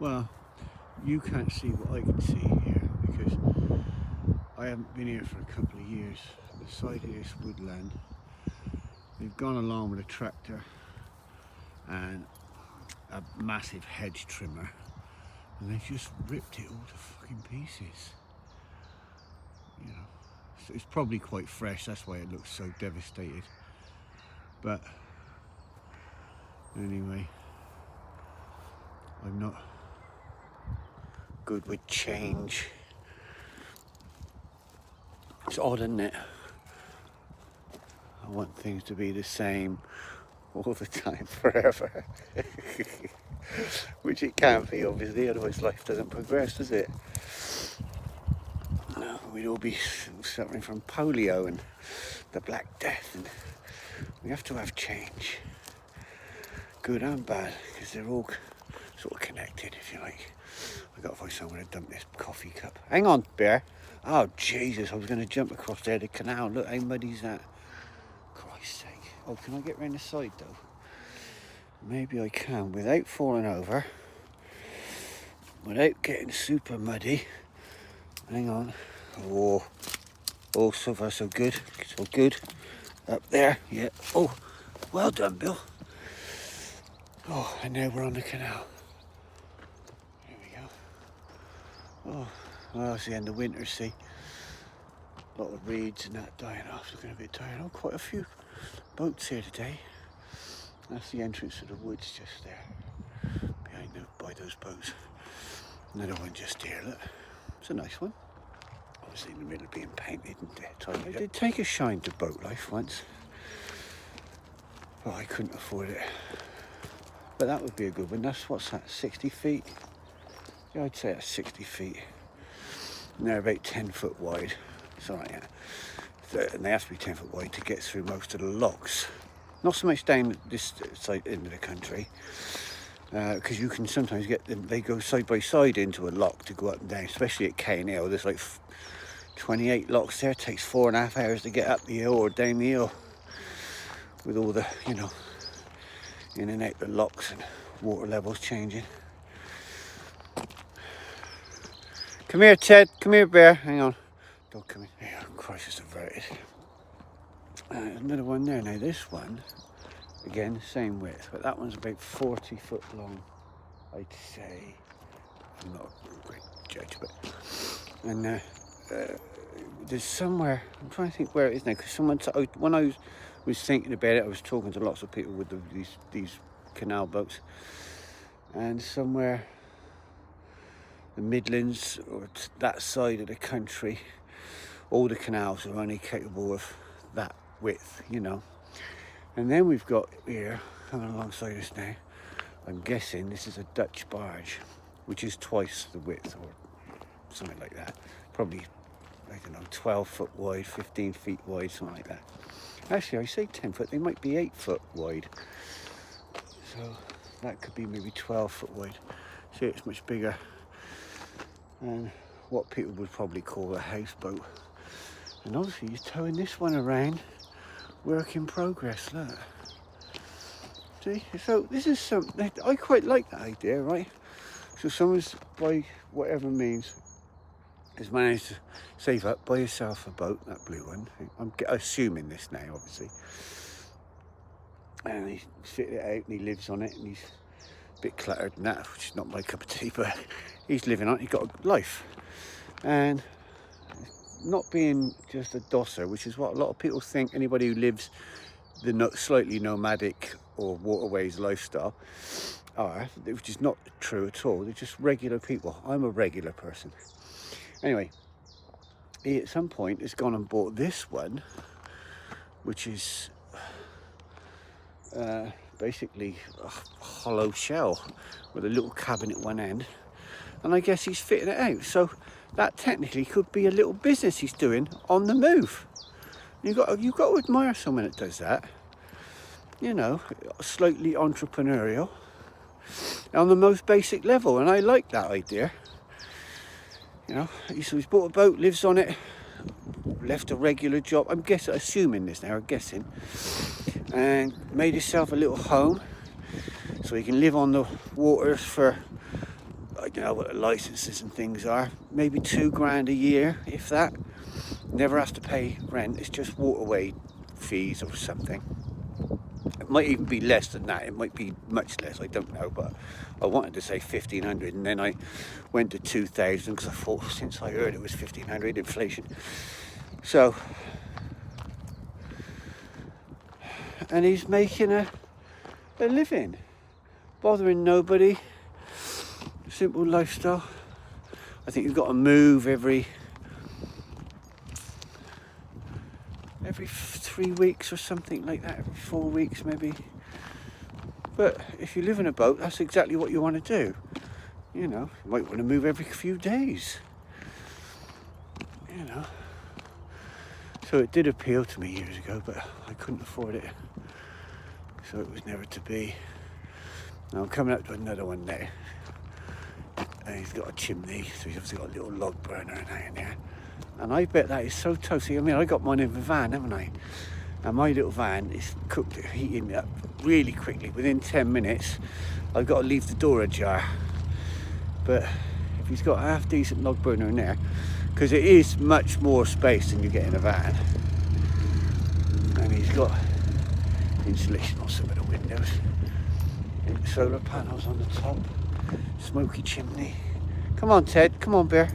Well, you can't see what I can see here because I haven't been here for a couple of years. The side of this woodland, they've gone along with a tractor and a massive hedge trimmer, and they've just ripped it all to fucking pieces. You know, so it's probably quite fresh, that's why it looks so devastated. But anyway, I'm not good with change. It's odd, isn't it? I want things to be the same all the time, forever. Which it can't be, obviously, otherwise life doesn't progress, does it? No, we'd all be suffering from polio and the Black Death, and we have to have change. Good and bad, because they're all sort of connected, if you like. I've got to find somewhere to dump this coffee cup. Hang on, Bear. Oh, Jesus, I was going to jump across there, the canal. Look how muddy's that. Christ's sake. Oh, can I get round the side, though? Maybe I can, without falling over. Without getting super muddy. Hang on. Oh, so far so good. So good. Up there, yeah. Oh, well done, Bill. Oh, and now we're on the canal. Here we go. Oh, well, it's the end of winter, see. A lot of reeds and that dying off, looking a bit tired. Oh, quite a few boats here today. That's the entrance to the woods just there. By those boats. Another one just here, look. It's a nice one. Obviously in the middle of being painted and tidied up. I did take a shine to boat life once. But I couldn't afford it. But that would be a good one. That's, what's that, 60 feet? Yeah, I'd say that's 60 feet. And they're about 10 foot wide. Something like that. And they have to be 10 foot wide to get through most of the locks. Not so much down this side into the country. Because you can sometimes get them, they go side by side into a lock to go up and down, especially at Canal. There's like 28 locks there. It takes 4.5 hours to get up the hill or down the hill. With all the, you know, in and out the locks and water levels changing. Come here, Ted. Come here, Bear. Hang on. Don't come in. Oh, Christ, it's averted. Another one there. Now this one, again, same width, but that one's about 40 foot long, I'd say. I'm not a great judge, but... And there's somewhere, I'm trying to think where it is now, because when I was thinking about it, I was talking to lots of people with these canal boats, and somewhere the Midlands or that side of the country, all the canals are only capable of that width, you know. And then we've got here, coming alongside us now, I'm guessing this is a Dutch barge, which is twice the width or something like that. Probably, I don't know, 12 foot wide, 15 feet wide, something like that. Actually, I say 10 foot, they might be 8 foot wide. So that could be maybe 12 foot wide. See, it's much bigger than what people would probably call a houseboat. And obviously you're towing this one around, work in progress, look. See, so this is something, I quite like that idea, right? So someone's, by whatever means, has managed to save up, buy yourself a boat, that blue one. I'm assuming this now, obviously. And he's fitted it out and he lives on it, and he's a bit cluttered and that, which is not my cup of tea, but he's living on it, he's got a life. And not being just a dosser, which is what a lot of people think anybody who lives the slightly nomadic or waterways lifestyle are, which is not true at all. They're just regular people. I'm a regular person. Anyway, he at some point has gone and bought this one, which is basically a hollow shell with a little cabin at one end, and I guess he's fitting it out. So that technically could be a little business he's doing on the move. You've got to admire someone that does that. You know, slightly entrepreneurial on the most basic level, and I like that idea. You know, so he's bought a boat, lives on it, left a regular job. I'm assuming this now, I'm guessing, and made himself a little home so he can live on the waters for I don't know what the licenses and things are. Maybe £2 a year, if that. Never has to pay rent. It's just waterway fees or something. It might even be less than that. It might be much less. I don't know. But I wanted to say 1,500, and then I went to 2,000 because I thought since I heard it was 1,500 inflation. So, and he's making a living, bothering nobody. Simple lifestyle. I think you've got to move every 3 weeks or something like that, every 4 weeks maybe. But if you live in a boat, that's exactly what you want to do. You know, you might want to move every few days. You know. So it did appeal to me years ago, but I couldn't afford it. So it was never to be. Now I'm coming up to another one now. And he's got a chimney, so he's obviously got a little log burner in there. And I bet that is so toasty. I mean, I got mine in the van, haven't I? And my little van is cooked, heating up really quickly. Within 10 minutes, I've got to leave the door ajar. But if he's got a half decent log burner in there, because it is much more space than you get in a van. And he's got insulation on some of the windows. Solar panels on the top. Smoky chimney. Come on, Ted. Come on, Bear.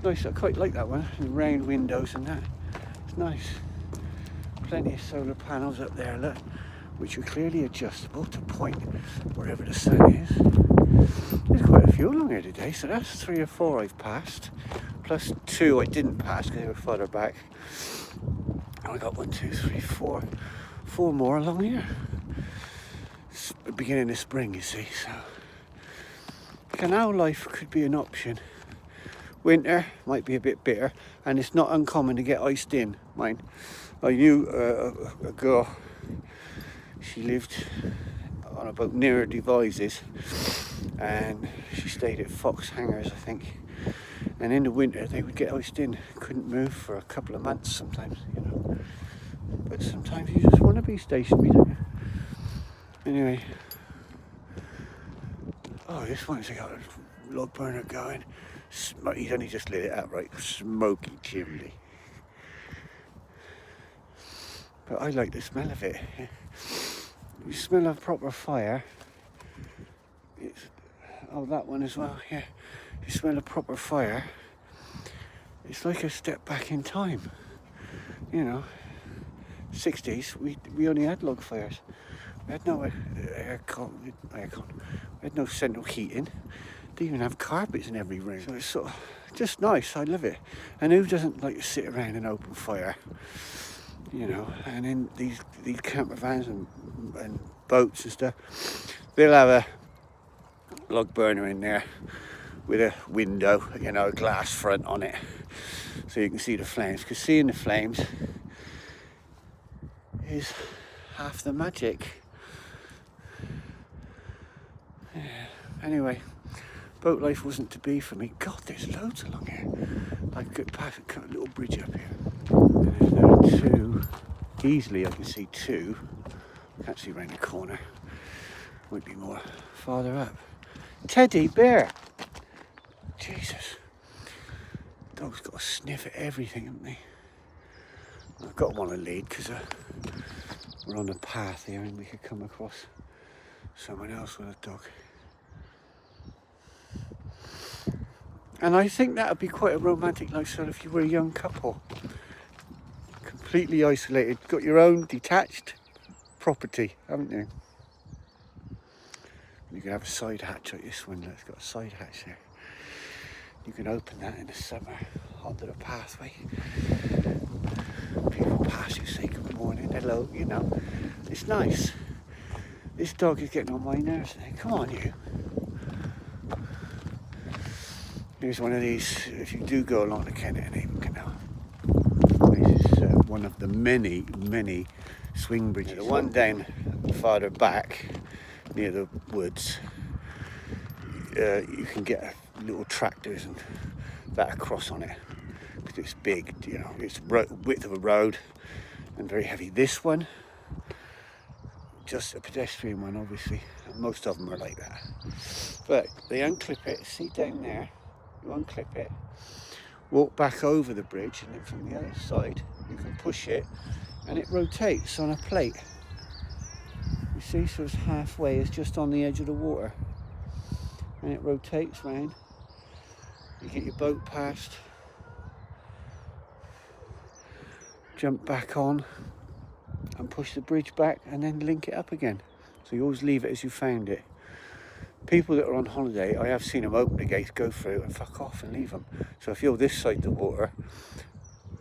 Nice. I quite like that one. And round windows and that. It's nice. Plenty of solar panels up there, look, which are clearly adjustable to point wherever the sun is. There's quite a few along here today, so that's 3 or 4 I've passed, plus 2 I didn't pass because they were further back. And I got 1, 2, 3, 4 more along here. It's the beginning of spring, you see, so CanalLife could be an option. Winter might be a bit bitter, and it's not uncommon to get iced in. Mine, I knew a girl. She lived on a boat near Devizes, and she stayed at Fox Hangers, I think. And in the winter, they would get iced in. Couldn't move for a couple of months sometimes, you know. But sometimes you just want to be stationary, don't you? Anyway. Oh, this one's got a log burner going. He's only just lit it up, right? Smoky chimney. But I like the smell of it. You smell a proper fire. Oh, that one as well, yeah. You smell a proper fire. It's like a step back in time. You know, 60s, we only had log fires. We had no aircon. We had no central heating. They even have carpets in every room. So it's sort of just nice. I love it. And who doesn't like to sit around and open fire? You know, and in these camper vans and boats and stuff, they'll have a log burner in there with a window, you know, a glass front on it, so you can see the flames. Because seeing the flames is half the magic. Yeah. Anyway, boat life wasn't to be for me. God, there's loads along here. I could pass a little bridge up here. And there are 2. Easily I can see 2. Can't see around the corner. Might be more farther up. Teddy bear. Jesus. Dog's got to sniff at everything, haven't they? I've got one to lead because we're on a path here and we could come across someone else with a dog. And I think that would be quite a romantic lifestyle if you were a young couple. Completely isolated. Got your own detached property, haven't you? You can have a side hatch like this one. It's got a side hatch there. You can open that in the summer onto the pathway. People pass you, say good morning, hello, you know. It's nice. This dog is getting on my nerves now. Come on, you. Here's one of these, if you do go along the Kennet and Avon Canal. This is one of the many, many swing bridges. The one down farther back, near the woods, you can get little tractors and that across on it. Because it's big, you know, it's width of a road and very heavy. This one, just a pedestrian one, obviously, and most of them are like that. But they unclip it, see down there, you unclip it, walk back over the bridge, and then from the other side you can push it and it rotates on a plate. You see, so it's halfway, it's just on the edge of the water, and it rotates round. You get your boat past, jump back on and push the bridge back and then link it up again. So you always leave it as you found it. People that are on holiday, I have seen them open the gate, go through and fuck off and leave them. So if you're this side of the water,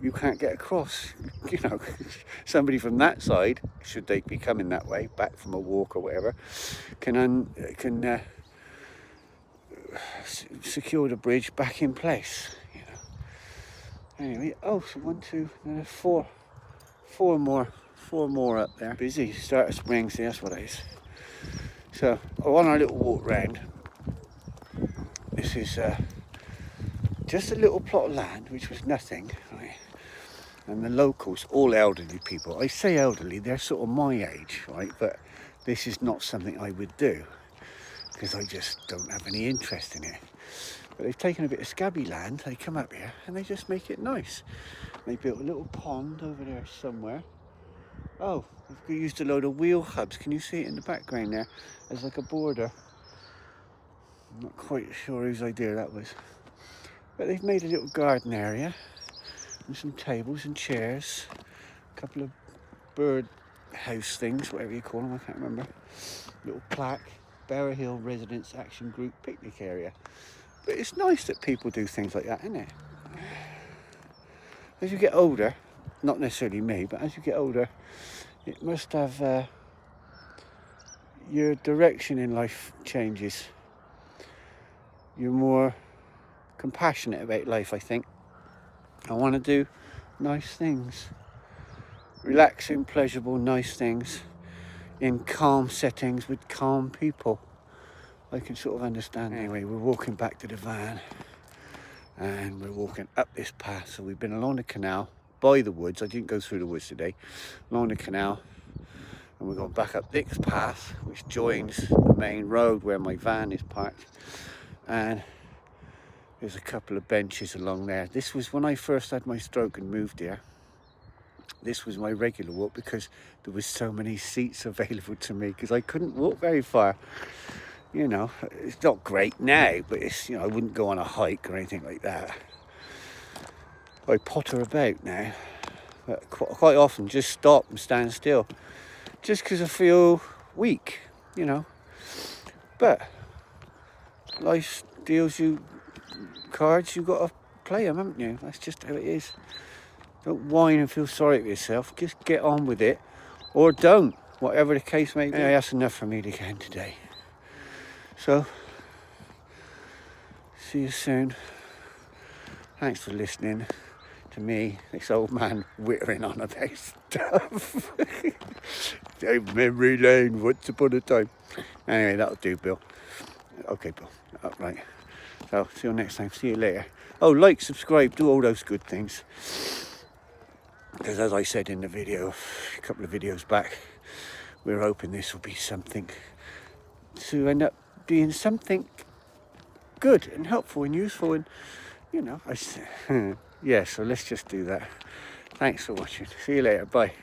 you can't get across. You know, somebody from that side, should they be coming that way, back from a walk or whatever, can secure the bridge back in place. You know. Anyway, oh, so 1, 2, four more up there. Busy, start of spring, see, that's what it is. So, on our little walk round, this is just a little plot of land, which was nothing, right? And the locals, all elderly people, I say elderly, they're sort of my age, right? But this is not something I would do, because I just don't have any interest in it. But they've taken a bit of scabby land, they come up here, and they just make it nice. They built a little pond over there somewhere. Oh, they've used a load of wheel hubs. Can you see it in the background there? There's like a border. I'm not quite sure whose idea that was. But they've made a little garden area and some tables and chairs. A couple of bird house things, whatever you call them, I can't remember. Little plaque, Barrow Hill Residents Action Group picnic area. But it's nice that people do things like that, isn't it? As you get older, not necessarily me, but as you get older, it must have your direction in life changes. You're more compassionate about life, I think. I want to do nice things, relaxing, pleasurable, nice things in calm settings with calm people. I can sort of understand. Anyway, we're walking back to the van and we're walking up this path. So we've been along the canal, by the woods. I didn't go through the woods today. Along the canal, and we're going back up this path, which joins the main road where my van is parked. And there's a couple of benches along there. This was when I first had my stroke and moved here. This was my regular walk because there was so many seats available to me because I couldn't walk very far. You know, it's not great now, but it's, you know, I wouldn't go on a hike or anything like that. I potter about now, but quite often just stop and stand still, just because I feel weak, you know. But life deals you cards, you've got to play them, haven't you? That's just how it is. Don't whine and feel sorry for yourself. Just get on with it, or don't, whatever the case may be. Anyway, that's enough for me again today. So, see you soon. Thanks for listening to me, this old man whittering on about stuff. Down memory lane, once upon a time. Anyway, that'll do, Bill. Okay, Bill. Right. So, see you next time. See you later. Oh, like, subscribe, do all those good things. Because as I said in the video, a couple of videos back, we're hoping this will be something to end up being something good and helpful and useful, and you know, yeah, so let's just do that. Thanks for watching. See you later. Bye.